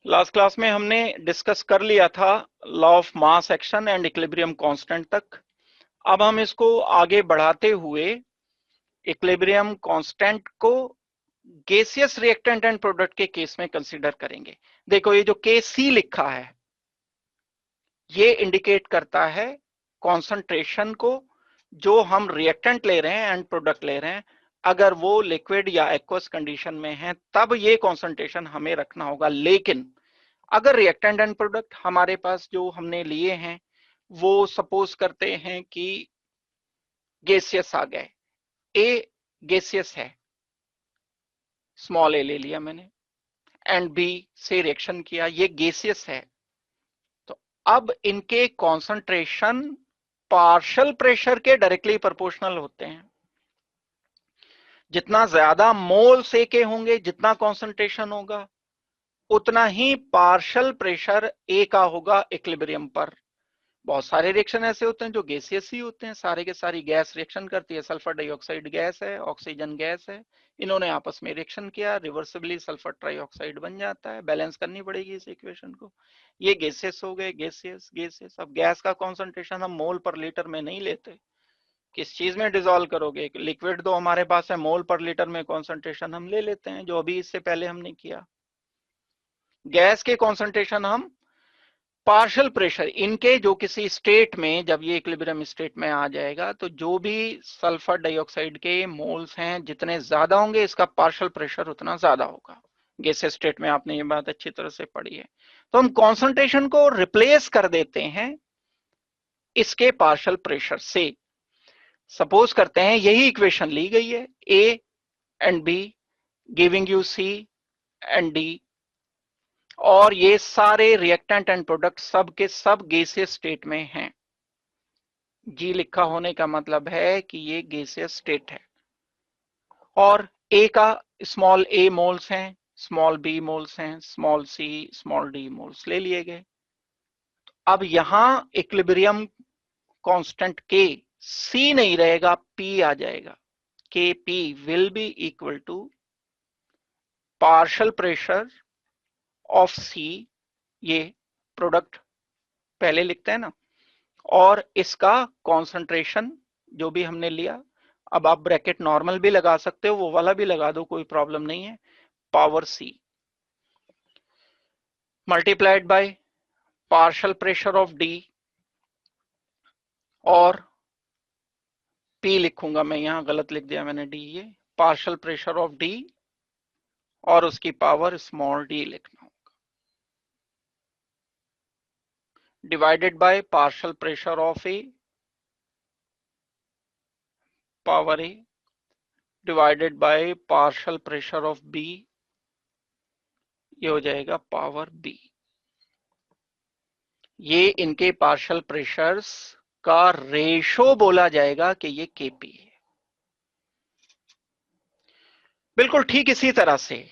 Last class में हमने discuss कर लिया था law of mass action and equilibrium constant तक। अब हम इसको आगे बढ़ाते हुए इक्विलिब्रियम कांस्टेंट को गैसियस रिएक्टेंट एंड प्रोडक्ट के केस में कंसीडर करेंगे। देखो ये जो के सी लिखा है ये इंडिकेट करता है कॉन्सेंट्रेशन को जो हम रिएक्टेंट ले रहे हैं एंड प्रोडक्ट ले रहे हैं। अगर वो लिक्विड या एक्वस कंडीशन में है तब ये कॉन्सेंट्रेशन हमें रखना होगा, लेकिन अगर रिएक्टेंट एंड प्रोडक्ट हमारे पास जो हमने लिए हैं वो सपोज करते हैं कि गैसियस आ गए, ए गैसियस है, स्मॉल ए ले लिया मैंने, एंड बी से रिएक्शन किया, ये गैसियस है, तो अब इनके कॉन्सेंट्रेशन पार्शियल प्रेशर के डायरेक्टली प्रोपोर्शनल होते हैं। जितना ज्यादा मोल्स ए के होंगे, जितना कॉन्सेंट्रेशन होगा उतना ही पार्शियल प्रेशर ए का होगा इक्विलिब्रियम पर। बहुत सारे रिएक्शन ऐसे होते हैं जो गैसियस ही होते हैं, सारे के सारी गैस रिएक्शन करती है। सल्फर डाइऑक्साइड गैस है, ऑक्सीजन गैस है, इन्होंने आपस में रिएक्शन किया, रिवर्सिबली सल्फर ट्राइऑक्साइड बन जाता है। बैलेंस करनी पड़ेगी इस इक्वेशन को। ये गैसेस हो गए, गैसियस गैसेस। अब गैस का कॉन्सेंट्रेशन हम मोल पर लीटर में नहीं लेते, किस चीज में डिसॉल्व करोगे? लिक्विड तो हमारे पास है, मोल पर लीटर में कॉन्सेंट्रेशन हम ले लेते हैं, जो अभी इससे पहले हमने किया। गैस के कॉन्सेंट्रेशन हम पार्शियल प्रेशर इनके जो किसी स्टेट में, जब ये इक्विलिब्रियम स्टेट में आ जाएगा तो जो भी सल्फर डाइऑक्साइड के मोल्स हैं जितने ज्यादा होंगे इसका पार्शियल प्रेशर उतना ज्यादा होगा। गैसेस स्टेट में आपने ये बात अच्छी तरह से पढ़ी है। तो हम कॉन्सेंट्रेशन को रिप्लेस कर देते हैं इसके पार्शियल प्रेशर से। सपोज करते हैं यही इक्वेशन ली गई है, A and B giving you C and D, और ये सारे रिएक्टेंट एंड प्रोडक्ट सब के सब गैसियस स्टेट में हैं। जी लिखा होने का मतलब है कि ये गैसियस स्टेट है, और ए का स्मॉल ए मोल्स हैं, स्मॉल बी मोल्स हैं, small C small D moles ले लिए गए। अब यहां इक्विलिब्रियम कांस्टेंट के सी नहीं रहेगा, पी आ जाएगा। K P will be equal to partial pressure of C, ये प्रोडक्ट पहले लिखते हैं ना, और इसका कॉन्सेंट्रेशन जो भी हमने लिया, अब आप ब्रैकेट नॉर्मल भी लगा सकते हो, वो वाला भी लगा दो, कोई प्रॉब्लम नहीं है, power C multiplied by partial pressure of D, और पी लिखूंगा मैं, यहां गलत लिख दिया मैंने डी, ये पार्शियल प्रेशर ऑफ डी और उसकी पावर स्मॉल डी लिखना होगा, divided by partial pressure of A power A divided by partial pressure of B, ये हो जाएगा पावर बी। ये इनके पार्शियल प्रेशर्स का रेशो बोला जाएगा कि ये केपी है। बिल्कुल ठीक इसी तरह से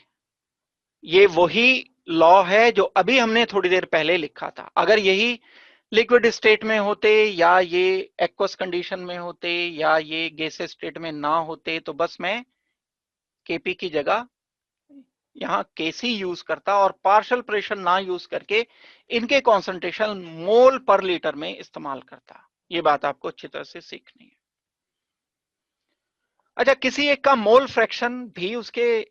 ये वही लॉ है जो अभी हमने थोड़ी देर पहले लिखा था। अगर यही लिक्विड स्टेट में होते, या ये एक्वस कंडीशन में होते, या ये गैसेस स्टेट में ना होते, तो बस मैं केपी की जगह यहां केसी यूज करता और पार्शियल प्रेशर ना यूज करके इनके कॉन्सेंट्रेशन मोल पर लीटर में इस्तेमाल करता। ये बात आपको अच्छी तरह से सीखनी है। अच्छा, किसी एक का मोल फ्रैक्शन भी उसके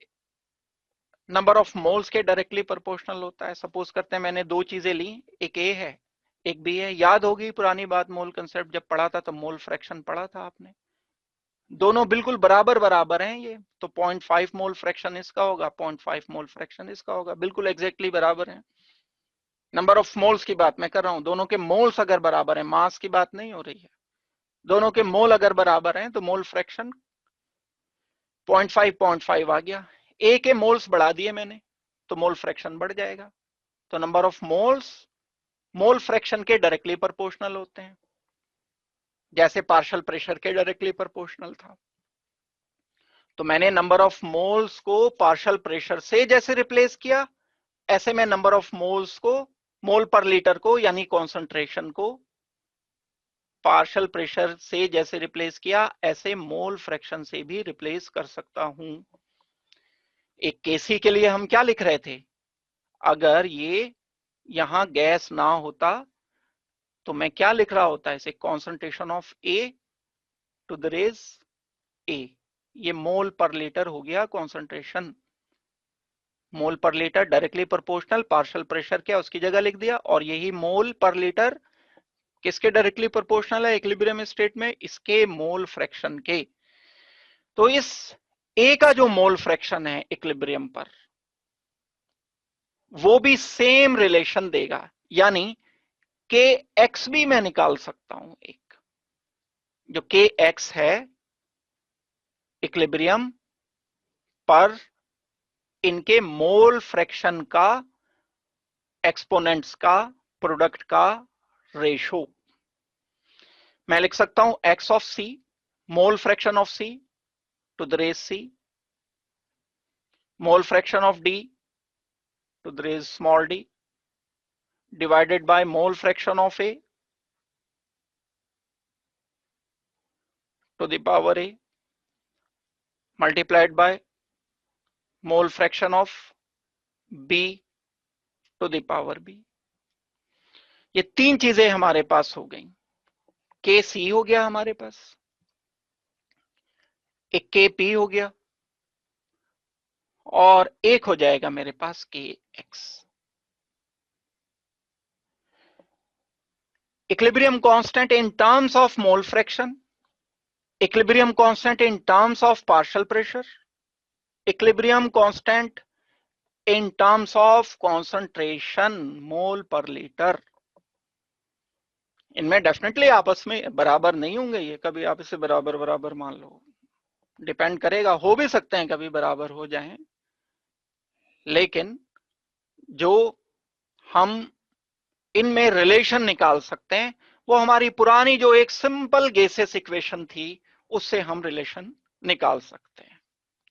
नंबर ऑफ मोल्स के डायरेक्टली प्रोपोर्शनल होता है। सपोज करते हैं मैंने दो चीजें ली, एक ए है एक बी है। याद होगी पुरानी बात, मोल कंसेप्ट जब पढ़ा था तो मोल फ्रैक्शन पढ़ा था आपने। दोनों बिल्कुल बराबर बराबर हैं, ये तो 0.5 मोल फ्रैक्शन इसका होगा, 0.5 मोल फ्रैक्शन इसका होगा, बिल्कुल एग्जैक्टली बराबर है। नंबर ऑफ मोल्स की बात मैं कर रहा हूं, दोनों के मोल्स अगर बराबर है, मास की बात नहीं हो रही है। दोनों के मोल अगर बराबर हैं तो मोल फ्रैक्शन 0.5 आ गया। ए के मोल्स बढ़ा दिए मैंने तो मोल फ्रैक्शन बढ़ जाएगा। तो number of moles mole fraction के डायरेक्टली प्रोपोर्शनल होते हैं, जैसे पार्शियल प्रेशर के डायरेक्टली प्रोपोर्शनल था। तो मैंने नंबर ऑफ मोल्स को पार्शियल प्रेशर से जैसे रिप्लेस किया, ऐसे मैं नंबर ऑफ मोल्स को मोल पर लीटर को यानी कॉन्सेंट्रेशन को पार्शियल प्रेशर से जैसे रिप्लेस किया, ऐसे मोल फ्रैक्शन से भी रिप्लेस कर सकता हूं। एक केसी के लिए हम क्या लिख रहे थे? अगर ये यहां गैस ना होता तो मैं क्या लिख रहा होता है इसे, concentration of A to the raise A, ये मोल पर लीटर हो गया concentration. Mole per litre directly proportional partial pressure क्या उसकी जगह लिख दिया, और यही मोल पर लीटर किसके डायरेक्टली प्रोपोर्शनल है इक्विलिब्रियम स्टेट में, इसके मोल फ्रैक्शन के। तो इस ए का जो मोल फ्रैक्शन है इक्विलिब्रियम पर वो भी सेम रिलेशन देगा, यानी के एक्स भी मैं निकाल सकता हूं, एक जो के एक्स है इक्विलिब्रियम पर इनके मोल फ्रैक्शन का एक्सपोनेंट्स का प्रोडक्ट का रेशो। मैं लिख सकता हूं X of C, mole fraction of C to the raise C, mole fraction of D to the raise small D, divided by mole fraction of A to the power A multiplied by mole fraction of B to the power B। ये तीन चीजें हमारे पास हो गई, के सी हो गया हमारे पास, एक के पी हो गया, और एक हो जाएगा मेरे पास K x. Equilibrium constant in terms of mole fraction, equilibrium constant in terms of partial pressure, equilibrium constant in terms of concentration mole per litre. इनमें डेफिनेटली आपस में बराबर नहीं होंगे, ये कभी आप इसे बराबर बराबर मान लो, डिपेंड करेगा, हो भी सकते हैं कभी बराबर हो जाएं, लेकिन जो हम इनमें रिलेशन निकाल सकते हैं वो हमारी पुरानी जो एक सिंपल गैसेस इक्वेशन थी उससे हम रिलेशन निकाल सकते हैं।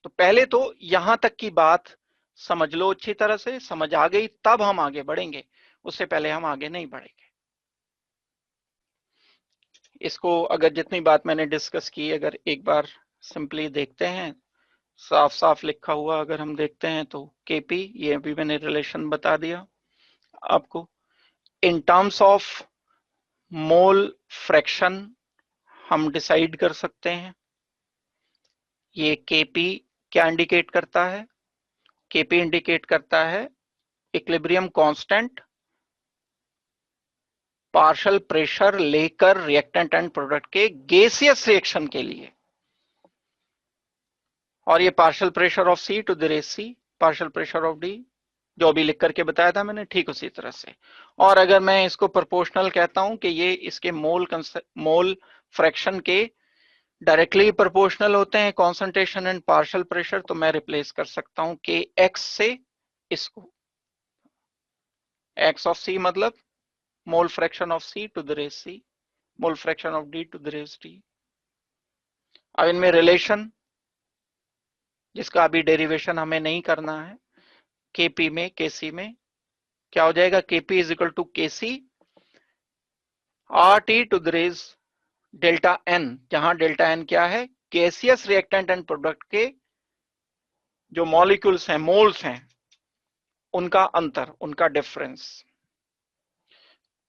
तो पहले तो यहां तक की बात समझ लो, अच्छी तरह से समझ आ गई तब हम आगे बढ़ेंगे, उससे पहले हम आगे नहीं बढ़ेंगे। इसको अगर जितनी बात मैंने डिस्कस की अगर एक बार सिंपली देखते हैं, साफ साफ लिखा हुआ अगर हम देखते हैं तो केपी, ये अभी मैंने रिलेशन बता दिया आपको। इन टर्म्स ऑफ मोल फ्रैक्शन हम डिसाइड कर सकते हैं, ये केपी क्या इंडिकेट करता है, केपी इंडिकेट करता है इक्विलिब्रियम कांस्टेंट पार्शियल प्रेशर लेकर रिएक्टेंट एंड प्रोडक्ट के गैसियस रिएक्शन के लिए, और ये partial pressure of C to the raise C, partial pressure of D, जो अभी लिख करके बताया था मैंने, ठीक उसी तरह से। और अगर मैं इसको प्रोपोर्शनल कहता हूं कि ये इसके मोल फ्रैक्शन के डायरेक्टली प्रोपोर्शनल होते हैं कॉन्सेंट्रेशन एंड पार्शियल प्रेशर, तो मैं रिप्लेस कर सकता हूं के एक्स से इसको, एक्स ऑफ सी मतलब mole fraction of C to the raise C, mole fraction of D to the raise D. अब इनमें रिलेशन जिसका अभी डेरिवेशन हमें नहीं करना है, केपी में केसी में क्या हो जाएगा, KP is equal to KC R T to the raise delta N, जहां डेल्टा एन क्या है, गैसियस रिएक्टेंट एंड प्रोडक्ट के जो मॉलिक्यूल्स हैं, मोल्स हैं, उनका अंतर, उनका डिफरेंस।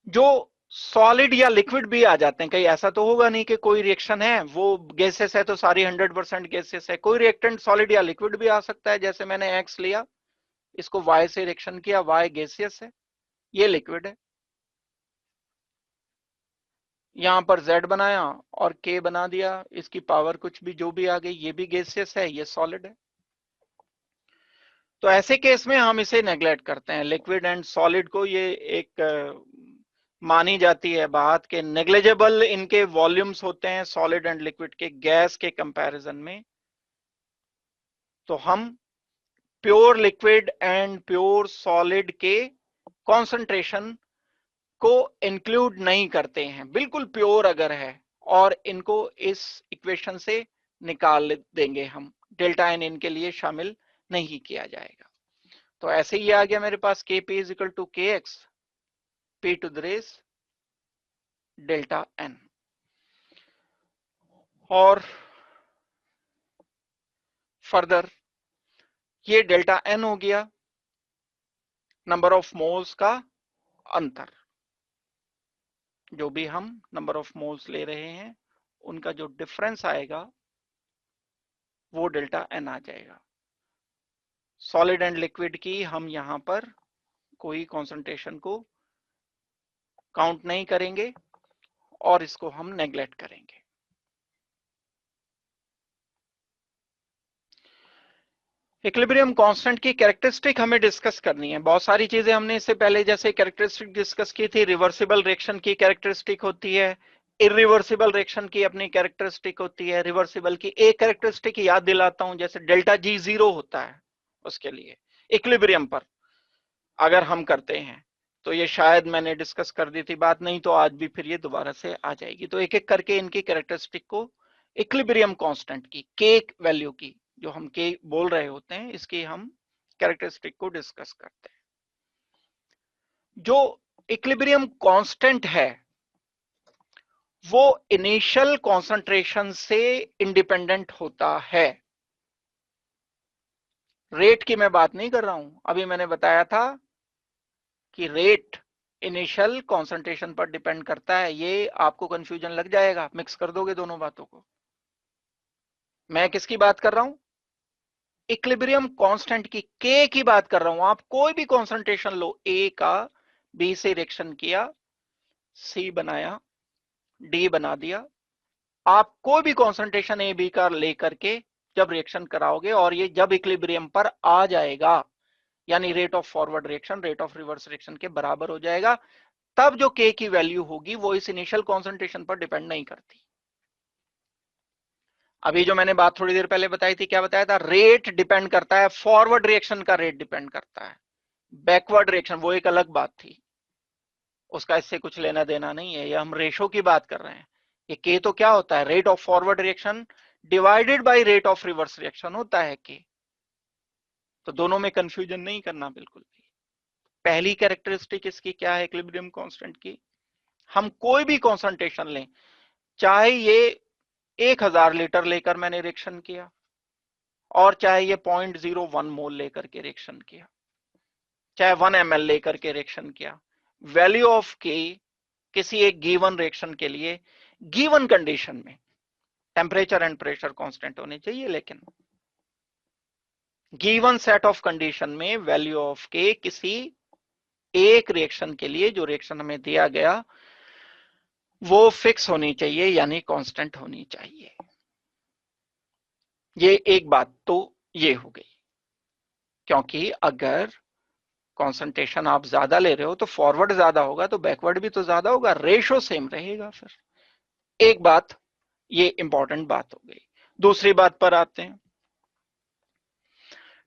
जो सॉलिड या लिक्विड भी आ जाते हैं, कहीं ऐसा तो होगा नहीं कि कोई रिएक्शन है वो गैसेस है तो सारी 100% गैसेस है, कोई रिएक्टेंट सॉलिड या लिक्विड भी आ सकता है, जैसे मैंने एक्स लिया, इसको वाई से रिएक्शन किया, वाई गैसियस है, ये लिक्विड है, यहां पर Z बनाया और K बना दिया, इसकी पावर कुछ भी जो भी आ गई, ये भी गैसियस है, ये सॉलिड है। तो ऐसे केस में हम इसे नेग्लेक्ट करते हैं, लिक्विड एंड सॉलिड को, ये एक मानी जाती है बात कि नेग्लिजिबल इनके वॉल्यूम्स होते हैं सॉलिड एंड लिक्विड के गैस के कंपैरिजन में। तो हम pure liquid and pure solid के कॉन्सेंट्रेशन को इंक्लूड नहीं करते हैं, बिल्कुल प्योर अगर है, और इनको इस इक्वेशन से निकाल देंगे हम, डेल्टा एन इनके लिए शामिल नहीं किया जाएगा। तो ऐसे ही आ गया मेरे पास K P is equal to K X P to the raise delta N. और फर्दर ये डेल्टा एन हो गया, नंबर ऑफ मोल्स का अंतर, जो भी हम नंबर ऑफ मोल्स ले रहे हैं उनका जो डिफरेंस आएगा वो डेल्टा एन आ जाएगा। सॉलिड एंड लिक्विड की हम यहां पर कोई कॉन्सेंट्रेशन को काउंट नहीं करेंगे और इसको हम नेग्लेक्ट करेंगे। इक्विलिब्रियम कांस्टेंट की कैरेक्टरिस्टिक हमें डिस्कस करनी है। बहुत सारी चीजें हमने इससे पहले जैसे कैरेक्टरिस्टिक डिस्कस की थी। रिवर्सिबल रिएक्शन की कैरेक्टरिस्टिक होती है, इरिवर्सिबल रिएक्शन की अपनी कैरेक्टरिस्टिक होती है। रिवर्सिबल की एक कैरेक्टरिस्टिक याद दिलाता हूं, जैसे डेल्टा जी जीरो होता है, उसके लिए इक्विलिब्रियम पर अगर हम करते हैं तो ये शायद मैंने डिस्कस कर दी थी बात, नहीं तो आज भी फिर ये दोबारा से आ जाएगी। तो एक एक करके इनकी कैरेक्टरिस्टिक को, इक्विलिब्रियम कांस्टेंट की के वैल्यू की, जो हम के बोल रहे होते हैं, इसकी हम कैरेक्टरिस्टिक को डिस्कस करते हैं। जो इक्विलिब्रियम कांस्टेंट है वो इनिशियल कॉन्सेंट्रेशन से इंडिपेंडेंट होता है। रेट की मैं बात नहीं कर रहा हूं, अभी मैंने बताया था कि रेट इनिशियल कॉन्सेंट्रेशन पर डिपेंड करता है। ये आपको कंफ्यूजन लग जाएगा, मिक्स कर दोगे दोनों बातों को। मैं किसकी बात कर रहा हूं? इक्विलिब्रियम कांस्टेंट की, के की बात कर रहा हूं। आप कोई भी कॉन्सेंट्रेशन लो, ए का बी से रिएक्शन किया, सी बनाया, डी बना दिया, आप कोई भी कॉन्सेंट्रेशन ए बी का लेकर के जब रिएक्शन कराओगे और ये जब इक्विलिब्रियम पर आ जाएगा, यानी rate of forward reaction rate of reverse reaction के बराबर हो जाएगा, तब जो के की वैल्यू होगी वो इस इनिशियल कॉन्सेंट्रेशन पर डिपेंड नहीं करती। अभी जो मैंने बात थोड़ी देर पहले बताई थी, क्या बताया था? रेट डिपेंड करता है, फॉरवर्ड रिएक्शन का रेट डिपेंड करता है। बैकवर्ड रिएक्शन वो एक अलग बात थी, उसका इससे कुछ लेना देना नहीं है। ये हम रेशो की बात कर रहे हैं। ये के तो क्या होता है? Rate of forward reaction divided by rate of reverse reaction होता है के। तो दोनों में कंफ्यूजन नहीं करना बिल्कुल भी। पहली कैरेक्टरिस्टिक इसकी क्या है इक्विलिब्रियम कांस्टेंट की? हम कोई भी कॉन्सेंट्रेशन लें, चाहे ये 1000 लीटर लेकर मैंने रिएक्शन किया और चाहे ये 0.01 मोल लेकर के रिएक्शन किया, चाहे 1 ml लेकर के रिएक्शन किया, वैल्यू ऑफ के किसी एक गिवन रिएक्शन के लिए गिवन कंडीशन में टेम्परेचर एंड प्रेशर कांस्टेंट होने चाहिए, लेकिन गिवन सेट ऑफ कंडीशन में वैल्यू ऑफ के किसी एक रिएक्शन के लिए, जो रिएक्शन हमें दिया गया, वो फिक्स होनी चाहिए, यानी कांस्टेंट होनी चाहिए। ये एक बात तो ये हो गई, क्योंकि अगर कॉन्सेंट्रेशन आप ज्यादा ले रहे हो तो फॉरवर्ड ज्यादा होगा, तो बैकवर्ड भी तो ज्यादा होगा, रेशो सेम रहेगा। फिर एक बात, ये इंपॉर्टेंट बात हो गई। दूसरी बात पर आते हैं।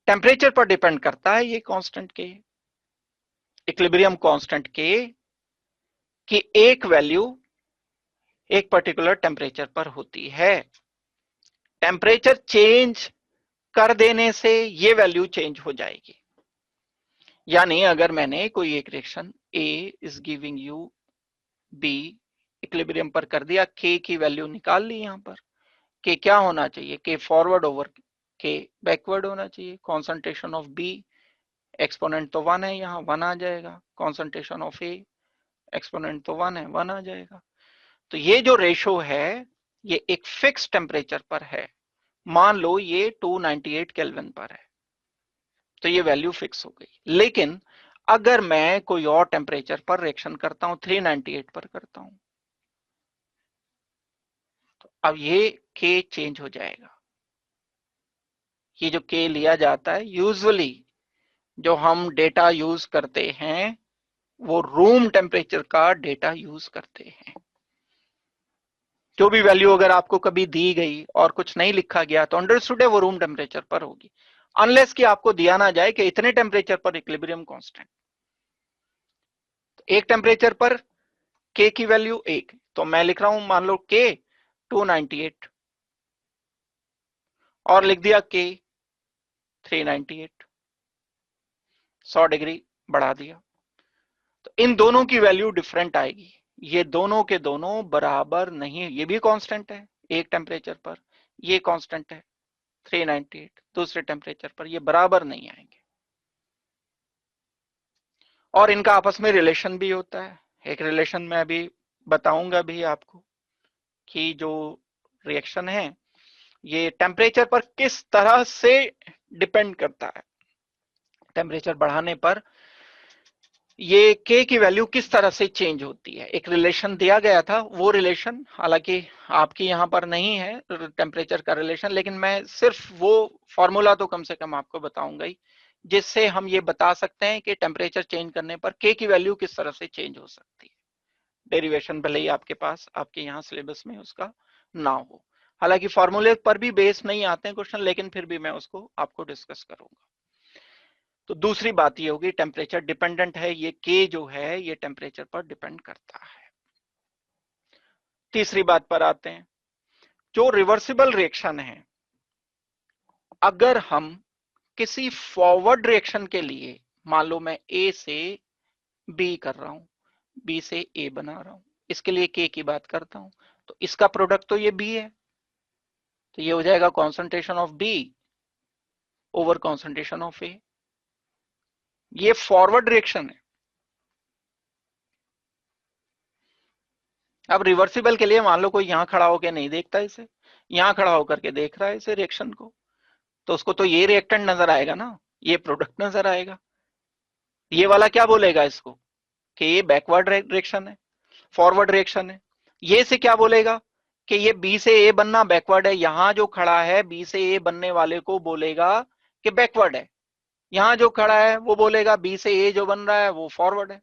टेम्परेचर पर डिपेंड करता है ये कांस्टेंट के, इक्विलिब्रियम कांस्टेंट के की एक वैल्यू एक पर्टिकुलर टेम्परेचर पर होती है। टेम्परेचर चेंज कर देने से ये वैल्यू चेंज हो जाएगी। यानी अगर मैंने कोई एक reaction A is giving you B equilibrium पर कर दिया, के की वैल्यू निकाल ली यहां पर। के क्या होना चाहिए? के फॉरवर्ड ओवर के बैकवर्ड होना चाहिए। कॉन्सेंट्रेशन ऑफ बी, एक्सपोनेंट तो 1 है, यहाँ 1 आ जाएगा। कॉन्सेंट्रेशन ऑफ ए, एक्सपोनेंट तो 1 है, 1 आ जाएगा। तो ये जो रेशो है ये एक फिक्स टेम्परेचर पर है। मान लो ये 298 केल्विन पर है, तो ये वैल्यू फिक्स हो गई। लेकिन अगर मैं कोई और टेम्परेचर पर रिएक्शन करता हूं, 398 पर करता हूं, तो अब ये के चेंज हो जाएगा। ये जो के लिया जाता है, यूजुअली जो हम डेटा यूज करते हैं वो रूम टेम्परेचर का डेटा यूज करते हैं। जो भी वैल्यू अगर आपको कभी दी गई और कुछ नहीं लिखा गया तो अंडरस्टूड है वो रूम टेम्परेचर पर होगी, अनलेस कि आपको दिया ना जाए कि इतने टेम्परेचर पर इक्विलिब्रियम कांस्टेंट। एक टेम्परेचर पर के की वैल्यू 1, तो मैं लिख रहा हूं मान लो के 298 और लिख दिया के 398, 100 डिग्री बढ़ा दिया, तो इन दोनों की वैल्यू डिफरेंट आएगी। ये दोनों के दोनों बराबर नहीं, ये भी कांस्टेंट है एक टेम्परेचर पर, ये कांस्टेंट है 398 दूसरे टेम्परेचर पर, ये बराबर नहीं आएंगे। और इनका आपस में रिलेशन भी होता है। एक रिलेशन मैं अभी बताऊंगा भी आपको कि जो रिएक्शन है ये टेम्परेचर पर किस तरह से डिपेंड करता है। टेम्परेचर बढ़ाने पर ये के की वैल्यू किस तरह से चेंज होती है। एक रिलेशन दिया गया था, वो रिलेशन हालांकि आपकी यहां पर नहीं है टेम्परेचर का रिलेशन, लेकिन मैं सिर्फ वो फॉर्मूला तो कम से कम आपको बताऊंगा ही, जिससे हम ये बता सकते हैं कि टेम्परेचर चेंज करने पर के की वैल्यू किस तरह से चेंज हो सकती है। डेरिवेशन भले ही आपके पास आपके यहाँ सिलेबस में उसका ना हो, हालांकि फॉर्मूले पर भी बेस नहीं आते हैं क्वेश्चन, लेकिन फिर भी मैं उसको आपको डिस्कस करूंगा। तो दूसरी बात ये होगी टेम्परेचर डिपेंडेंट है, ये के जो है ये टेम्परेचर पर डिपेंड करता है। तीसरी बात पर आते हैं, जो रिवर्सिबल रिएक्शन है, अगर हम किसी फॉरवर्ड रिएक्शन के लिए, मान लो मैं ए से बी कर रहा हूं, बी से ए बना रहा हूं, इसके लिए के की बात करता हूं, तो इसका प्रोडक्ट तो ये बी है, तो ये हो जाएगा concentration of B over concentration of A. ये फॉरवर्ड रिएक्शन है। अब रिवर्सिबल के लिए मान लो कोई यहां खड़ा होकर नहीं देखता इसे, यहां खड़ा होकर के देख रहा है इसे रिएक्शन को, तो उसको तो ये रिएक्टेंट नजर आएगा ना, ये प्रोडक्ट नजर आएगा। ये वाला क्या बोलेगा इसको कि ये बैकवर्ड रिएक्शन है, फॉरवर्ड रिएक्शन है। ये से क्या बोलेगा कि ये बी से ए बनना बैकवर्ड है, यहां जो खड़ा है बी से ए बनने वाले को बोलेगा कि बैकवर्ड है, यहां जो खड़ा है वो बोलेगा बी से ए जो बन रहा है वो फॉरवर्ड है।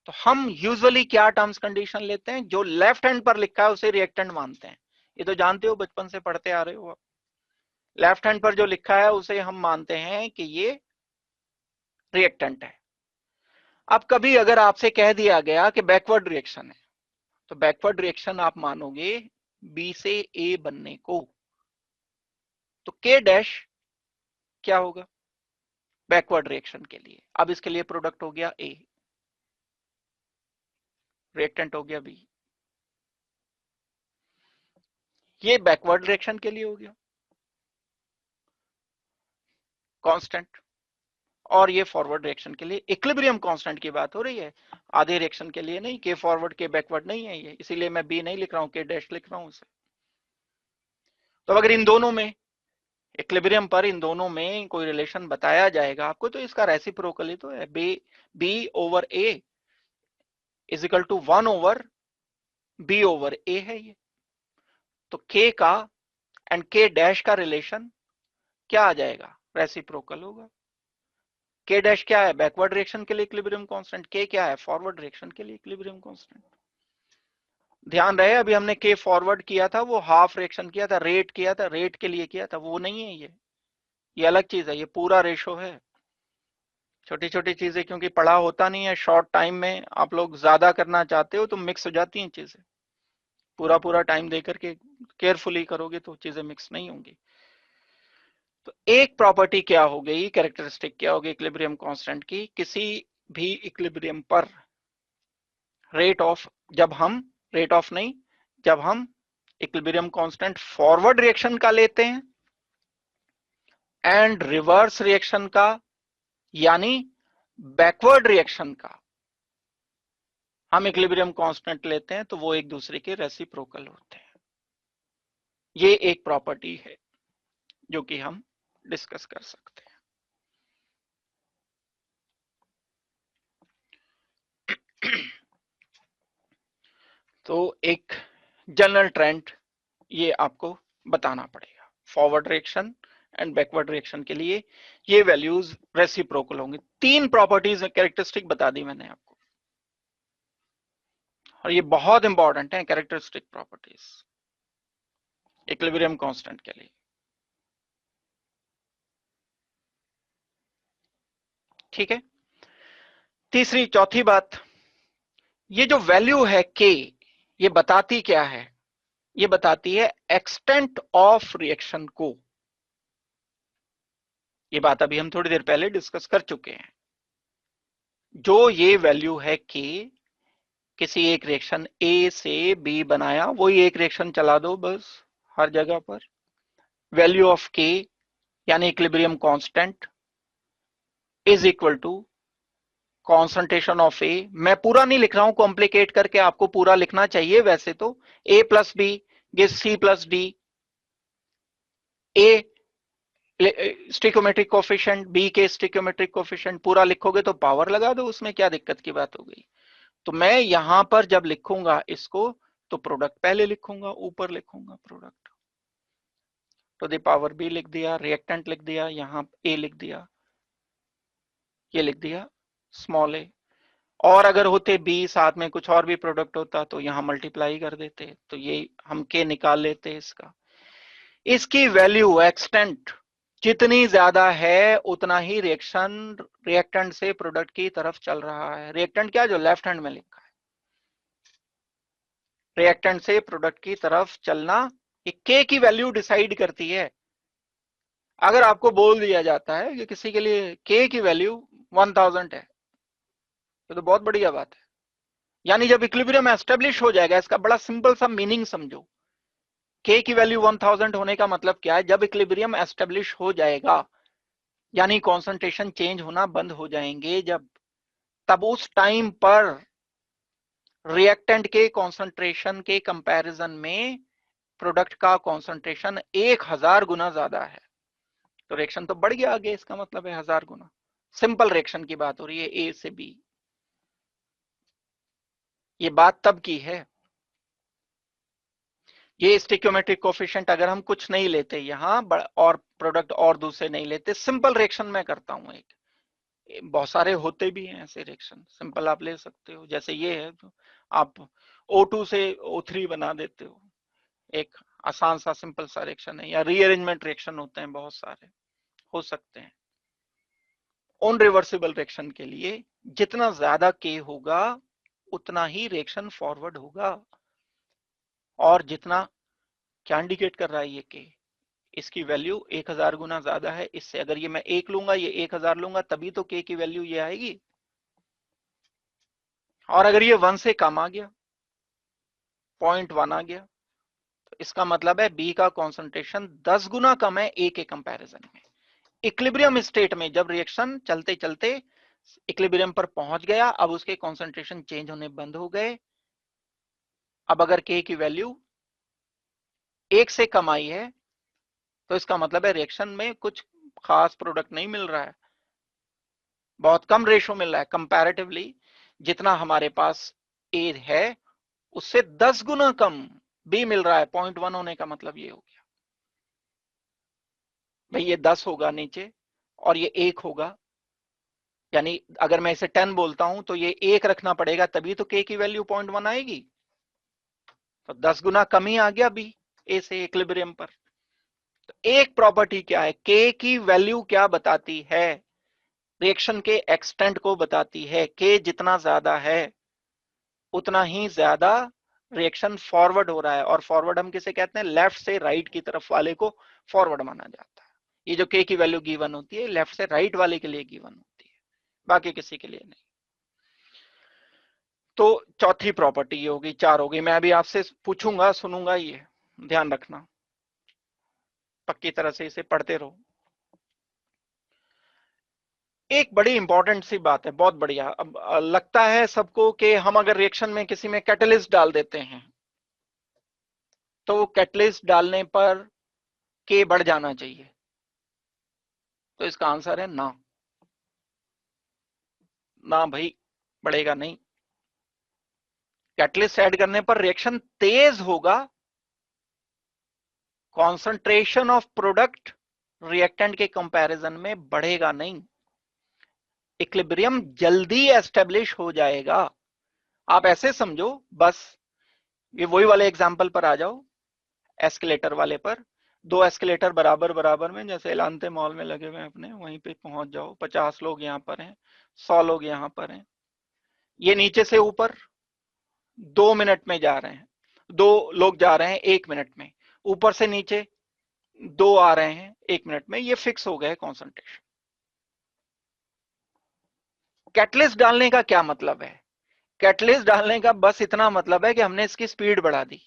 तो हम यूजुअली क्या टर्म्स कंडीशन लेते हैं, जो लेफ्ट हैंड पर लिखा है उसे रिएक्टेंट मानते हैं। ये तो जानते हो, बचपन से पढ़ते आ रहे हो। लेफ्ट हैंड पर जो लिखा है उसे हम मानते हैं कि ये रिएक्टेंट है। अब कभी अगर आपसे कह दिया गया कि बैकवर्ड रिएक्शन है, तो बैकवर्ड रिएक्शन आप मानोगे बी से ए बनने को, तो के डैश क्या होगा बैकवर्ड रिएक्शन के लिए। अब इसके लिए प्रोडक्ट हो गया ए, रिएक्टेंट हो गया बी, ये बैकवर्ड रिएक्शन के लिए हो गया कांस्टेंट, और ये फॉरवर्ड रिएक्शन के लिए इक्विलिब्रियम कांस्टेंट की बात हो रही है, आधे रिएक्शन के लिए नहीं, के फॉरवर्ड के बैकवर्ड नहीं है ये, इसीलिए मैं बी नहीं लिख रहा हूं, के डैश लिख रहा हूं उसे। तो अगर इन दोनों में इक्विलिब्रियम पर इन दोनों में कोई रिलेशन बताया जाएगा आपको, तो इसका रेसिप्रोकल ही तो है, B over A is equal to 1 over B over A है ये। तो के का एंड के डैश का रिलेशन क्या आ जाएगा, रेसिप्रोकल होगा। के डैश क्या है बैकवर्ड रिएक्शन के लिए इक्विलिब्रियम कांस्टेंट, के क्या है फॉरवर्ड रिएक्शन के लिए इक्विलिब्रियम कांस्टेंट। ध्यान रहे अभी हमने के फॉरवर्ड किया था वो हाफ रिएक्शन किया था, रेट किया था, रेट के लिए किया था, वो नहीं है ये अलग चीज है, ये पूरा रेशो है। छोटी छोटी चीजें क्योंकि पढ़ा होता नहीं है, शॉर्ट टाइम में आप लोग ज्यादा करना चाहते हो तो मिक्स हो जाती हैं चीजें, पूरा पूरा टाइम देकर के केयरफुली करोगे तो चीजें मिक्स नहीं होंगी। तो एक प्रॉपर्टी क्या हो गई, कैरेक्टरिस्टिक क्या हो गई इक्विलिब्रियम कांस्टेंट की, किसी भी इक्विलिब्रियम पर रेट ऑफ, जब हम रेट ऑफ नहीं, जब हम इक्विलिब्रियम कांस्टेंट फॉरवर्ड रिएक्शन का लेते हैं एंड रिवर्स रिएक्शन का यानी बैकवर्ड रिएक्शन का हम इक्विलिब्रियम कांस्टेंट लेते हैं, तो वो एक दूसरे के रेसिप्रोकल होते हैं। ये एक प्रॉपर्टी है जो कि हम डिस्कस कर सकते हैं। तो एक जनरल ट्रेंड ये आपको बताना पड़ेगा, forward reaction and backward reaction के लिए ये वैल्यूज रेसिप्रोकल होंगे। तीन प्रॉपर्टीज कैरेक्टरिस्टिक बता दी मैंने आपको, और ये बहुत इंपॉर्टेंट है कैरेक्टरिस्टिक प्रॉपर्टीज इक्विलिब्रियम कांस्टेंट के लिए। ठीक है, तीसरी चौथी बात, ये जो वैल्यू है के, ये बताती क्या है, ये बताती है एक्सटेंट ऑफ रिएक्शन को। ये बात अभी हम थोड़ी देर पहले डिस्कस कर चुके हैं। जो ये वैल्यू है के, किसी एक रिएक्शन ए से बी बनाया, वही एक रिएक्शन चला दो बस हर जगह पर, वैल्यू ऑफ के यानी equilibrium constant is equal to concentration of A, मैं पूरा नहीं लिख रहा हूं, कॉम्प्लिकेट करके, आपको पूरा लिखना चाहिए वैसे तो। A plus B gives C plus D, A stoichiometric coefficient, B के स्टिकोमेट्रिक कोफिशिएंट, पूरा लिखोगे तो पावर लगा दो, उसमें क्या दिक्कत की बात हो गई। तो मैं यहां पर जब लिखूंगा इसको तो प्रोडक्ट पहले लिखूंगा, ऊपर लिखूंगा product to the power B लिख दिया, रिएक्टेंट लिख दिया, यहां ए लिख दिया, ये लिख दिया स्मॉल ए। और अगर होते बी साथ में कुछ और भी प्रोडक्ट होता तो यहां मल्टीप्लाई कर देते, तो ये हम के निकाल लेते इसका। इसकी वैल्यू एक्सटेंट जितनी ज्यादा है उतना ही रिएक्टेंट से प्रोडक्ट की तरफ चल रहा है। रिएक्टेंट क्या, जो लेफ्ट हैंड में लिखा है, रिएक्टेंट से प्रोडक्ट की तरफ चलना, ये के की वैल्यू डिसाइड करती है। अगर आपको बोल दिया जाता है कि किसी के लिए के की वैल्यू 1000 है, तो बहुत बढ़िया बात है। यानी जब इक्विलिब्रियम एस्टेब्लिश हो जाएगा, इसका बड़ा सिंपल सा मीनिंग समझो, के की वैल्यू 1000 होने का मतलब क्या है, जब इक्विलिब्रियम एस्टेब्लिश हो जाएगा यानी कॉन्सेंट्रेशन चेंज होना बंद हो जाएंगे जब, तब उस टाइम पर रिएक्टेंट के कॉन्सेंट्रेशन के कंपैरिजन में प्रोडक्ट का कॉन्सेंट्रेशन 1000 गुना ज्यादा है। तो रिएक्शन तो बढ़ गया आगे, इसका मतलब है 1000 गुना। सिंपल रिएक्शन की बात हो रही है, ए से बी। ये बात तब की है, ये स्टिक्योमेट्रिक कोफिशिएंट अगर हम कुछ नहीं लेते यहां और प्रोडक्ट और दूसरे नहीं लेते, सिंपल रिएक्शन में करता हूं एक, बहुत सारे होते भी हैं ऐसे रिएक्शन, सिंपल आप ले सकते हो, जैसे ये है तो आप O2 से O3 बना देते हो, एक आसान सा सिंपल सा रिएक्शन है। या रीअरेंजमेंट रिएक्शन होते हैं, बहुत सारे हो सकते हैं। ऑन रिवर्सिबल रिएक्शन के लिए जितना ज्यादा के होगा उतना ही रिएक्शन फॉरवर्ड होगा, और जितना, क्या इंडिकेट कर रहा है ये के, इसकी वैल्यू 1000 गुना ज्यादा है इससे। अगर ये मैं 1 लूंगा, ये 1000 लूंगा, तभी तो के की वैल्यू ये आएगी। और अगर ये 1 से कम आ गया, 0.1 आ गया, तो इसका मतलब है बी का कॉन्सेंट्रेशन 10 गुना कम है ए के कंपैरिजन में। इक्विलिब्रियम स्टेट में जब रिएक्शन चलते चलते इक्विलिब्रियम पर पहुंच गया, अब उसके कॉन्सेंट्रेशन चेंज होने बंद हो गए। अब अगर के की वैल्यू 1 से कम आई है तो इसका मतलब है रिएक्शन में कुछ खास प्रोडक्ट नहीं मिल रहा है, बहुत कम रेशो मिल रहा है कंपैरेटिवली। जितना हमारे पास ए है उससे 10 गुना कम बी मिल रहा है। 0.1 होने का मतलब ये हो गया भाई, ये 10 होगा नीचे और ये 1 होगा, यानी अगर मैं इसे 10 बोलता हूं तो ये 1 रखना पड़ेगा, तभी तो के की वैल्यू 0.1 आएगी। तो 10 गुना कम ही आ गया बी ए से इक्विलिब्रियम पर। तो एक प्रॉपर्टी क्या है, के की वैल्यू क्या बताती है, रिएक्शन के एक्सटेंट को बताती है। के जितना ज्यादा है उतना ही ज्यादा रिएक्शन फॉरवर्ड हो रहा है, और फॉरवर्ड हम किसे कहते हैं, लेफ्ट से राइट की तरफ वाले को फॉरवर्ड माना जाता है। ये जो के की वैल्यू गिवन होती है लेफ्ट से राइट वाले के लिए गिवन होती है, बाकी किसी के लिए नहीं। तो चौथी प्रॉपर्टी ये होगी, 4 होगी। मैं अभी आपसे पूछूंगा, सुनूंगा, ये ध्यान रखना, पक्की तरह से इसे पढ़ते रहो। एक बड़ी इंपॉर्टेंट सी बात है, बहुत बढ़िया। अब लगता है सबको कि हम अगर रिएक्शन में किसी में कैटलिस्ट डाल देते हैं तो कैटलिस्ट डालने पर के बढ़ जाना चाहिए, तो इसका आंसर है ना। ना भाई, बढ़ेगा नहीं। कैटलिस्ट ऐड करने पर रिएक्शन तेज होगा, कॉन्सेंट्रेशन ऑफ प्रोडक्ट रिएक्टेंट के कंपैरिजन में बढ़ेगा नहीं, इक्विलिब्रियम जल्दी एस्टेब्लिश हो जाएगा। आप ऐसे समझो बस, ये वही वाले एग्जांपल पर आ जाओ, एस्केलेटर वाले पर। 2 एस्केलेटर बराबर बराबर में, जैसे एलांते मॉल में लगे हुए हैं अपने, वहीं पे पहुंच जाओ। 50 लोग यहाँ पर हैं, 100 लोग यहाँ पर हैं। ये नीचे से ऊपर 2 मिनट में जा रहे हैं, 2 लोग जा रहे हैं 1 मिनट में, ऊपर से नीचे 2 आ रहे हैं 1 मिनट में, ये फिक्स हो गए कॉन्सेंट्रेशन। कैटलिस्ट डालने का क्या मतलब है, कैटलिस्ट डालने का बस इतना मतलब है कि हमने इसकी स्पीड बढ़ा दी,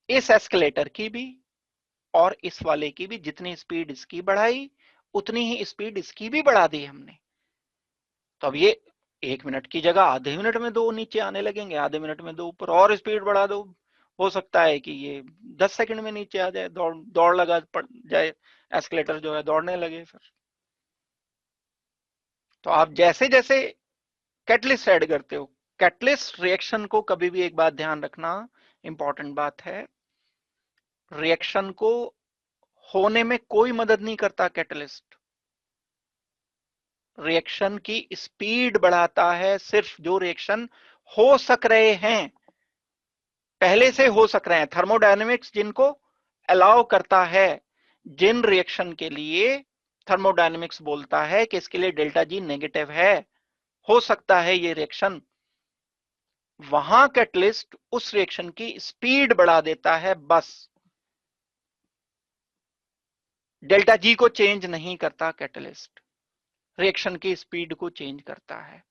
इस एस्केलेटर की भी और इस वाले की भी। जितनी स्पीड इसकी बढ़ाई उतनी ही स्पीड इसकी भी बढ़ा दी हमने। तो अब ये 1 मिनट की जगह आधे मिनट में 2 नीचे आने लगेंगे, आधे मिनट में 2 ऊपर, और स्पीड बढ़ा दो, हो सकता है कि ये 10 सेकंड में नीचे आ जाए, दौड़ लगा पड़ जाए, एस्केलेटर जो है दौड़ने लगे फिर। तो आप जैसे जैसे कैटलिस्ट ऐड करते हो, कैटलिस्ट रिएक्शन को कभी भी एक बात ध्यान रखना, इंपॉर्टेंट बात है, रिएक्शन को होने में कोई मदद नहीं करता कैटलिस्ट। रिएक्शन की स्पीड बढ़ाता है सिर्फ जो रिएक्शन हो सक रहे हैं, पहले से हो सक रहे हैं। थर्मोडायनेमिक्स जिनको अलाउ करता है, जिन रिएक्शन के लिए थर्मोडायनेमिक्स बोलता है कि इसके लिए डेल्टा जी नेगेटिव है, हो सकता है ये रिएक्शन, वहां कैटलिस्ट उस रिएक्शन की स्पीड बढ़ा देता है बस, डेल्टा जी को चेंज नहीं करता कैटलिस्ट, रिएक्शन की स्पीड को चेंज करता है।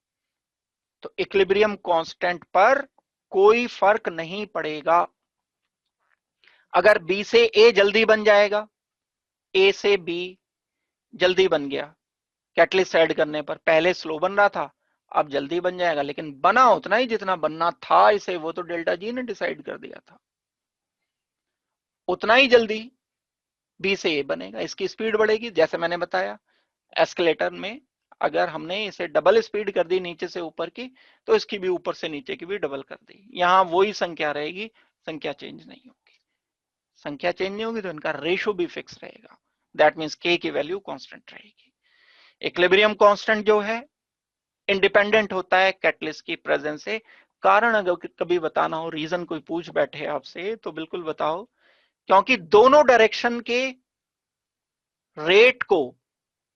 तो इक्विलिब्रियम कांस्टेंट पर कोई फर्क नहीं पड़ेगा। अगर बी से ए जल्दी बन जाएगा, ए से बी जल्दी बन गया कैटलिस्ट ऐड करने पर, पहले स्लो बन रहा था अब जल्दी बन जाएगा, लेकिन बना उतना ही जितना बनना था इसे, वो तो डेल्टा जी ने डिसाइड कर दिया था, उतना ही जल्दी बी से ए बनेगा, इसकी स्पीड बढ़ेगी। जैसे मैंने बताया एस्केलेटर में अगर हमने इसे डबल स्पीड कर दी नीचे से ऊपर की, तो इसकी भी ऊपर से नीचे की भी डबल कर दी, यहां वही संख्या रहेगी, संख्या चेंज नहीं होगी। संख्या चेंज नहीं होगी तो इनका रेशो भी फिक्स रहेगा, दैट मींस के की वैल्यू कांस्टेंट रहेगी। इक्विलिब्रियम कांस्टेंट जो है इंडिपेंडेंट होता है कैटलिस्ट की प्रेजेंस से। कारण अगर कभी बताना हो, रीजन कोई पूछ बैठे आपसे तो बिल्कुल बताओ, क्योंकि दोनों डायरेक्शन के रेट को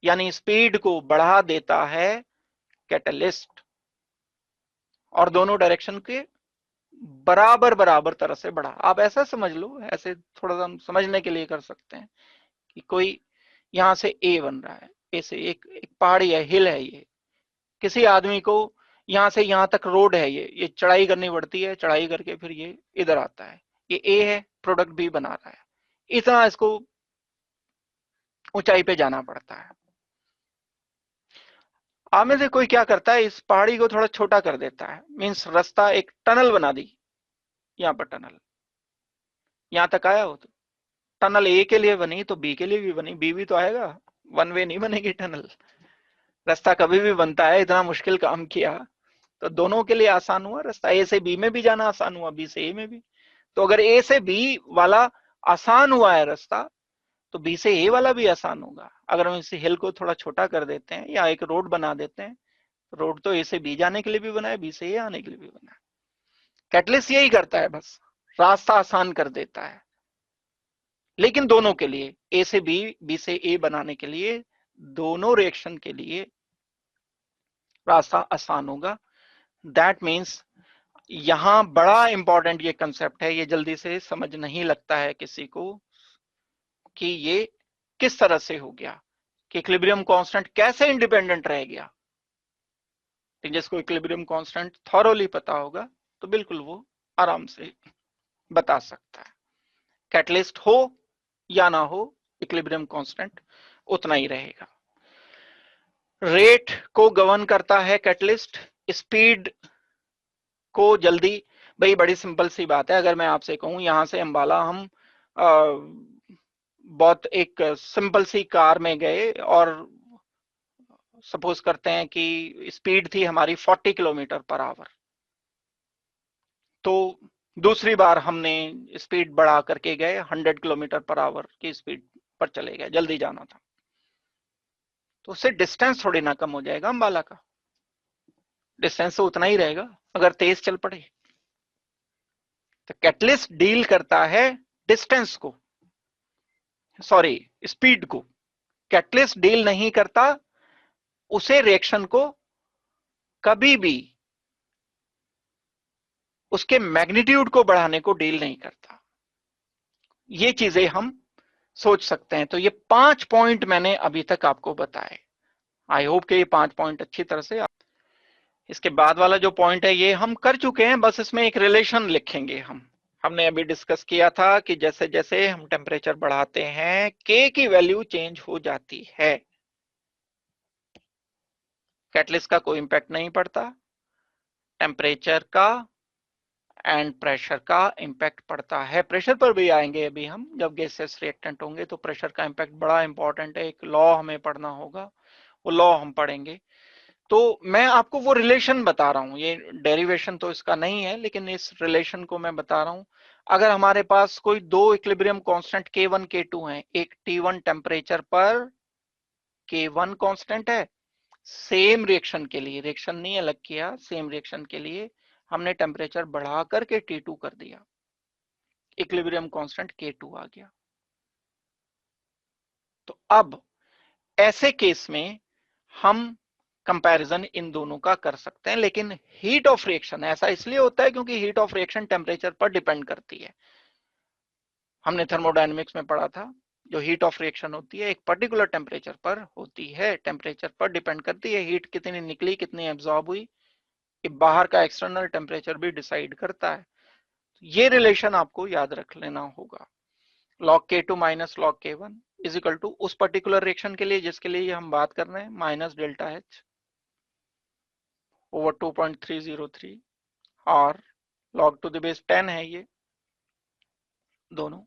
यानी स्पीड को बढ़ा देता है कैटलिस्ट, और दोनों डायरेक्शन के बराबर बराबर तरह से बढ़ा। आप ऐसा समझ लो, ऐसे थोड़ा सा हम समझने के लिए कर सकते हैं कि कोई यहां से ए बन रहा है, ए से एक पहाड़ी है, हिल है, ये किसी आदमी को यहां से यहां तक रोड है, ये चढ़ाई करनी पड़ती है, चढ़ाई करके फिर ये इधर आता है, ये ए है, प्रोडक्ट बी बना रहा है, इतना इसको ऊंचाई पे जाना पड़ता है। आप में से कोई क्या करता है, इस पहाड़ी को थोड़ा छोटा कर देता है, मीन्स रास्ता, एक टनल बना दी, यहां पर टनल, यहां तक आया हो तो टनल ए के लिए बनी तो बी के लिए भी बनी, बी भी तो आएगा, वन वे नहीं बनेगी टनल। रास्ता कभी भी बनता है, इतना मुश्किल काम किया तो दोनों के लिए आसान हुआ रास्ता, ए से बी में भी जाना आसान हुआ, बी से ए में भी। तो अगर ए से बी वाला आसान हुआ है रास्ता, तो बी से ए वाला भी आसान होगा। अगर हम इस हिल को थोड़ा छोटा कर देते हैं या एक रोड बना देते हैं, रोड तो ए से बी जाने के लिए भी बना है, बी से ए आने के लिए भी बना है। कैटलिस्ट यही करता है, बस रास्ता आसान कर देता है, लेकिन दोनों के लिए, ए से बी, बी से ए बनाने के लिए, दोनों रिएक्शन के लिए रास्ता आसान होगा। दैट मीन्स यहां बड़ा इंपॉर्टेंट ये कंसेप्ट है, ये जल्दी से समझ नहीं लगता है किसी को कि ये किस तरह से हो गया, कि इक्विलिब्रियम कांस्टेंट कैसे इंडिपेंडेंट रह गया। जिसको इक्विलिब्रियम कांस्टेंट थॉरोली पता होगा तो बिल्कुल वो आराम से बता सकता है, कैटलिस्ट हो या ना हो इक्विलिब्रियम कांस्टेंट उतना ही रहेगा। रेट को गवर्न करता है कैटलिस्ट, स्पीड को जल्दी, भाई बड़ी सिंपल सी बात है, अगर मैं आपसे कहूं यहां से अंबाला हम बहुत एक सिंपल सी कार में गए और सपोज करते हैं कि स्पीड थी हमारी 40 किलोमीटर पर आवर, तो दूसरी बार हमने स्पीड बढ़ा करके गए 100 किलोमीटर पर आवर की स्पीड पर चले गए, जल्दी जाना था, तो उससे डिस्टेंस थोड़ी ना कम हो जाएगा, अंबाला का डिस्टेंस तो उतना ही रहेगा अगर तेज चल पड़े। तो कैटलिस्ट डील करता है डिस्टेंस को, सॉरी स्पीड को, कैटलिस्ट डील नहीं करता उसे रिएक्शन को कभी भी उसके मैग्नीट्यूड को बढ़ाने को डील नहीं करता। ये चीजें हम सोच सकते हैं। तो ये 5 पॉइंट मैंने अभी तक आपको बताए, आई होप कि ये 5 पॉइंट अच्छी तरह से इसके बाद वाला जो पॉइंट है ये हम कर चुके हैं, बस इसमें एक रिलेशन लिखेंगे हमने अभी डिस्कस किया था कि जैसे जैसे हम टेम्परेचर बढ़ाते हैं के की वैल्यू चेंज हो जाती है। कैटलिस्ट का कोई इंपैक्ट नहीं पड़ता, टेम्परेचर का एंड प्रेशर का इंपैक्ट पड़ता है। प्रेशर पर भी आएंगे अभी हम, जब गैसेस रिएक्टेंट होंगे तो प्रेशर का इंपैक्ट बड़ा इंपॉर्टेंट है, एक लॉ हमें पढ़ना होगा, वो लॉ हम पढ़ेंगे। तो मैं आपको वो रिलेशन बता रहा हूं, ये डेरिवेशन तो इसका नहीं है, लेकिन इस रिलेशन को मैं बता रहा हूं। अगर हमारे पास कोई दो इक्विलिब्रियम कांस्टेंट K1 K2 हैं, एक T1 टेम्परेचर पर K1 कांस्टेंट है, सेम रिएक्शन के लिए, रिएक्शन नहीं अलग किया, सेम रिएक्शन के लिए हमने टेम्परेचर बढ़ा करके T2 कर दिया, इक्विलिब्रियम कांस्टेंट K2 आ गया। तो अब ऐसे केस में हम कंपैरिजन इन दोनों का कर सकते हैं, लेकिन हीट ऑफ रिएक्शन ऐसा इसलिए होता है क्योंकि हीट ऑफ रिएक्शन टेम्परेचर पर डिपेंड करती है। हमने थर्मोडायनेमिक्स में पढ़ा था, जो हीट ऑफ रिएक्शन होती है एक पर्टिकुलर टेम्परेचर पर होती है, टेम्परेचर पर डिपेंड करती है, हीट कितनी निकली कितनी एब्जॉर्ब हुई, बाहर का एक्सटर्नल टेम्परेचर भी डिसाइड करता है। ये रिलेशन आपको याद रख लेना होगा, log K2 minus log K1 is equal to उस पर्टिकुलर रिएक्शन के लिए जिसके लिए हम बात कर रहे हैं, माइनस डेल्टा H ओवर 2.303 और log टू द बेस 10 है ये दोनों,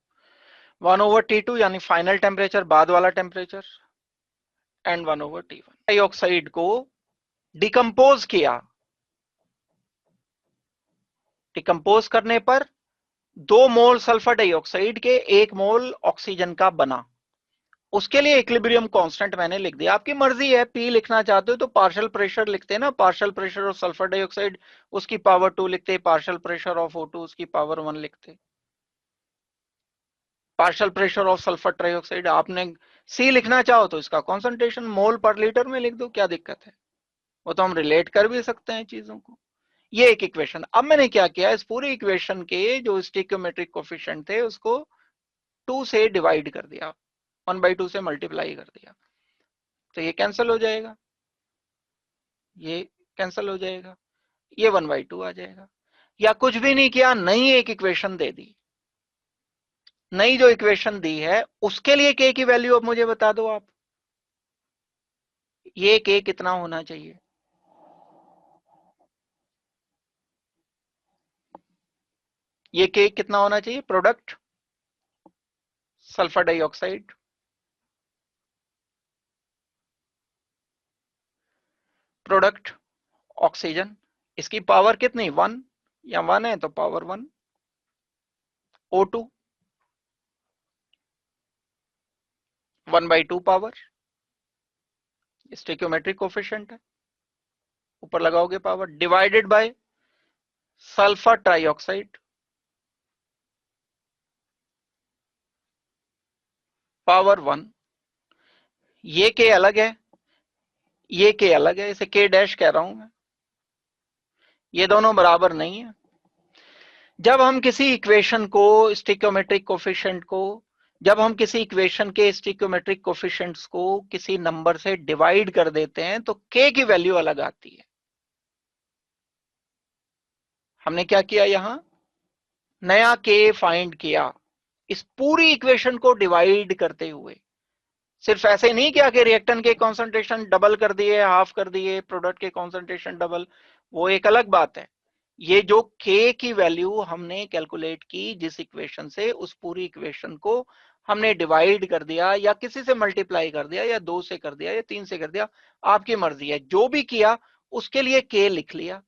1 ओवर T2 यानी फाइनल टेम्परेचर, बाद वाला temperature, and 1 over T1। Dioxide को डिकम्पोज किया, डिकम्पोज करने पर 2 मोल सल्फर डाइऑक्साइड के 1 मोल ऑक्सीजन का बना, उसके लिए इक्विलिब्रियम कांस्टेंट मैंने लिख दिया। आपकी मर्जी है, पी लिखना चाहते हो तो पार्शियल प्रेशर लिखते हैं ना, partial pressure of sulphur dioxide उसकी पावर 2 लिखते, पार्शियल प्रेशर ऑफ O2 उसकी पावर 1 लिखते, partial pressure of sulphur trioxide. आपने सी लिखना चाहो तो इसका कॉन्सेंट्रेशन मोल पर लीटर में लिख दो, क्या दिक्कत है, वो तो हम रिलेट कर भी सकते हैं चीजों को। ये एक इक्वेशन। अब मैंने क्या किया, इस पूरी इक्वेशन के जो स्टिक्योमेट्रिक कोफिशिएंट थे उसको 2 से डिवाइड कर दिया, 1/2 से मल्टीप्लाई कर दिया, तो ये कैंसिल हो जाएगा, ये कैंसिल हो जाएगा, ये 1/2 आ जाएगा। या कुछ भी नहीं किया, नई एक इक्वेशन दे दी, नई जो इक्वेशन दी है उसके लिए के की वैल्यू अब मुझे बता दो आप, ये के कितना होना चाहिए, ये के कितना होना चाहिए, product sulphur dioxide product oxygen, इसकी पावर कितनी 1, या 1 है तो पावर 1, O2 1/2 पावर, स्टिक्योमेट्रिक कोफिशिएंट है, ऊपर लगाओगे power, divided by sulphur trioxide power 1, ये के अलग है, ये के अलग है, इसे के डैश कह रहा हूं मैं, ये दोनों बराबर नहीं है। जब हम किसी इक्वेशन को स्टिक्योमेट्रिक कोफिशिएंट को, जब हम किसी इक्वेशन के स्टिक्योमेट्रिक कोफिशिएंट्स को किसी नंबर से डिवाइड कर देते हैं तो के की वैल्यू अलग आती है। हमने क्या किया, यहां नया के फाइंड किया, इस पूरी इक्वेशन को डिवाइड करते हुए, सिर्फ ऐसे नहीं किया कि रिएक्टेंट के कॉन्सेंट्रेशन डबल कर दिए, हाफ कर दिए, प्रोडक्ट के कॉन्सेंट्रेशन डबल, वो एक अलग बात है। ये जो के की वैल्यू हमने कैलकुलेट की जिस इक्वेशन से, उस पूरी इक्वेशन को हमने डिवाइड कर दिया, या किसी से मल्टीप्लाई कर दिया, या 2 से कर दिया, या 3 से कर दिया, आपकी मर्जी है, जो भी किया उसके लिए के लिख लिया।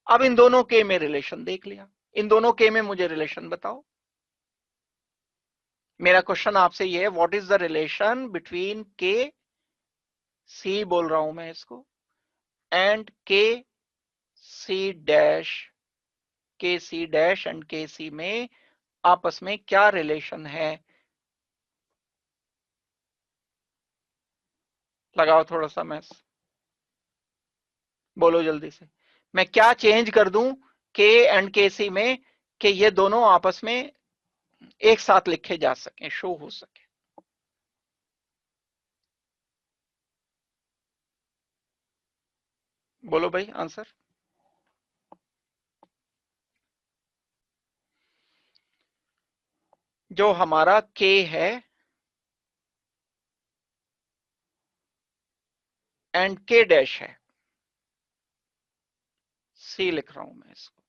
अब इन दोनों के में रिलेशन देख लिया, इन दोनों के में मुझे रिलेशन बताओ। मेरा क्वेश्चन आपसे ये है, what is the relation between के, सी बोल रहा हूं मैं इसको, एंड के सी डैश, के सी डैश एंड के सी में आपस में क्या रिलेशन है, लगाओ थोड़ा सा मैथ्स, बोलो जल्दी से, मैं क्या चेंज कर दूं के एंड के सी में कि ये दोनों आपस में एक साथ लिखे जा सके, शो हो सके। बोलो भाई आंसर। जो हमारा के है एंड के डैश है, सी लिख रहा हूं मैं इसको,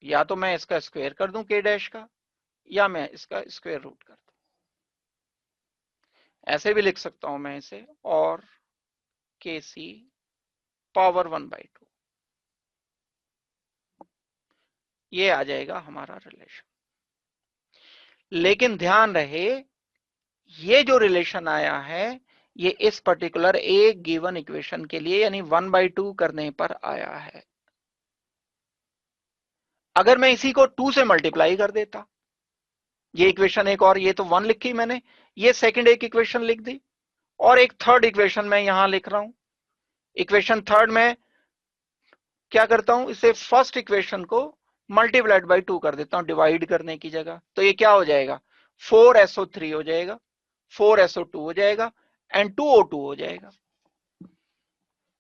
या तो मैं इसका स्क्वायर कर दूं के डैश का, या मैं इसका स्क्वायर रूट कर दूं, ऐसे भी लिख सकता हूं मैं इसे, और के सी पावर 1/2, ये आ जाएगा हमारा रिलेशन। लेकिन ध्यान रहे ये जो रिलेशन आया है ये इस पर्टिकुलर एक गिवन इक्वेशन के लिए यानी 1/2 करने पर आया है। अगर मैं इसी को 2 से मल्टीप्लाई कर देता, ये इक्वेशन एक और, ये तो 1 लिखी मैंने, ये सेकंड एक इक्वेशन लिख दी, और एक थर्ड इक्वेशन मैं यहां लिख रहा हूं। इक्वेशन थर्ड में क्या करता हूं, इसे फर्स्ट इक्वेशन को मल्टीप्लाइड बाई 2 कर देता हूं डिवाइड करने की जगह, तो ये क्या हो जाएगा 4SO3 हो जाएगा, 4SO2 हो जाएगा, एंड 2O2 हो जाएगा।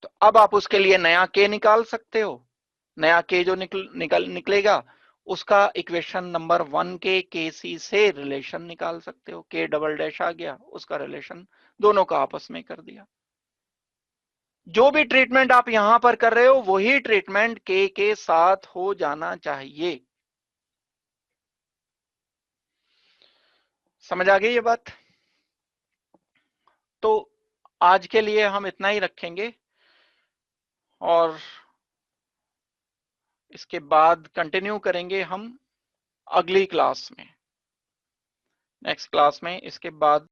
तो अब आप उसके लिए नया के निकाल सकते हो, नया के जो निकलेगा उसका इक्वेशन नंबर 1 के सी से रिलेशन निकाल सकते हो, के डबल डैश आ गया, उसका रिलेशन दोनों का आपस में कर दिया। जो भी ट्रीटमेंट आप यहां पर कर रहे हो वही ट्रीटमेंट के साथ हो जाना चाहिए। समझ आ गई ये बात? तो आज के लिए हम इतना ही रखेंगे, और इसके बाद कंटिन्यू करेंगे हम अगली क्लास में, नेक्स्ट क्लास में इसके बाद